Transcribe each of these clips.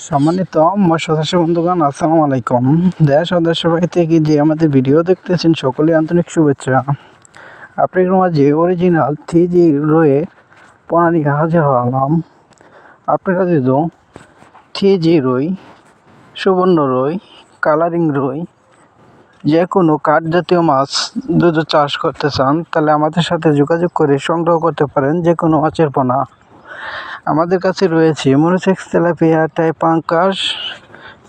সম্মানিত মৎস্য বন্ধুগণ, আসসালামু আলাইকুম। দেশ ও দেশের বাইরে থেকে যে আমাদের ভিডিও দেখতেছেন সকলে আন্তরিক শুভেচ্ছা। আপনাদের মাঝে অরিজিনাল 3G রয়ে পোনা নিয়ে হাজির হলাম। আপনারা যদি 3G রুই, সুবর্ণ রুই, কালারিং রুই, যে কোনো কাঠ জাতীয় মাছ যদি চাষ করতে চান তাহলে আমাদের সাথে যোগাযোগ করে সংগ্রহ করতে পারেন যে কোনো মাছের পোনা। আমাদের কাছে রয়েছে মনোসেক্স, তেলাপিয়া, টাই পাঙ্কাস,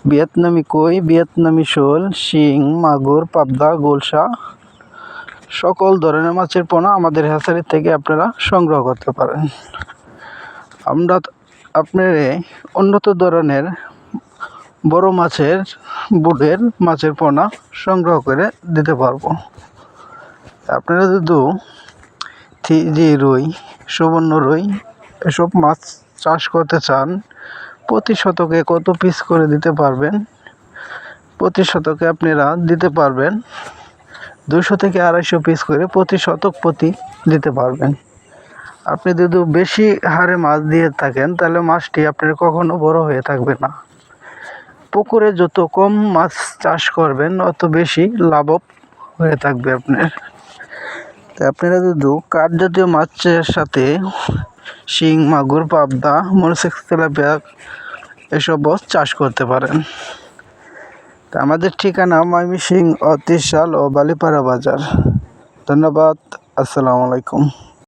ভিয়েতনামি কই, ভিয়েতনামি শোল, শিং, মাগুর, পাবদা, গোলসা, সকল ধরনের মাছের পোনা আমাদের হ্যাচারি থেকে আপনারা সংগ্রহ করতে পারেন। আমরা আপনার উন্নত ধরনের বড় মাছের বুটের মাছের পোনা সংগ্রহ করে দিতে পারবো। আপনারা যদি 3G রুই, সুবর্ণ রুই এসব মাছ চাষ করতে চান, প্রতি শতকে কত পিস করে দিতে পারবেন? প্রতি শতকে আপনারা দিতে পারবেন 200 থেকে 250 পিস করে প্রতি শতক প্রতি দিতে পারবেন। আপনি যদি বেশি হারে মাছ দিয়ে থাকেন তাহলে মাছটি আপনার কখনো বড় হয়ে থাকবে না। পুকুরে যত কম মাছ চাষ করবেন অত বেশি লাভ হয়ে থাকবে আপনার। আপনারা যদি কাঠ জাতীয় মাছের সাথে শিং, মাগুর, পাবদা, মনোসেক্স, তেলাপিয়া এসব চাষ করতে পারেন। আমাদের ঠিকানা ময়মনসিংহ, অতিশাল ও বালিপাড়া বাজার। ধন্যবাদ। আসসালামু আলাইকুম।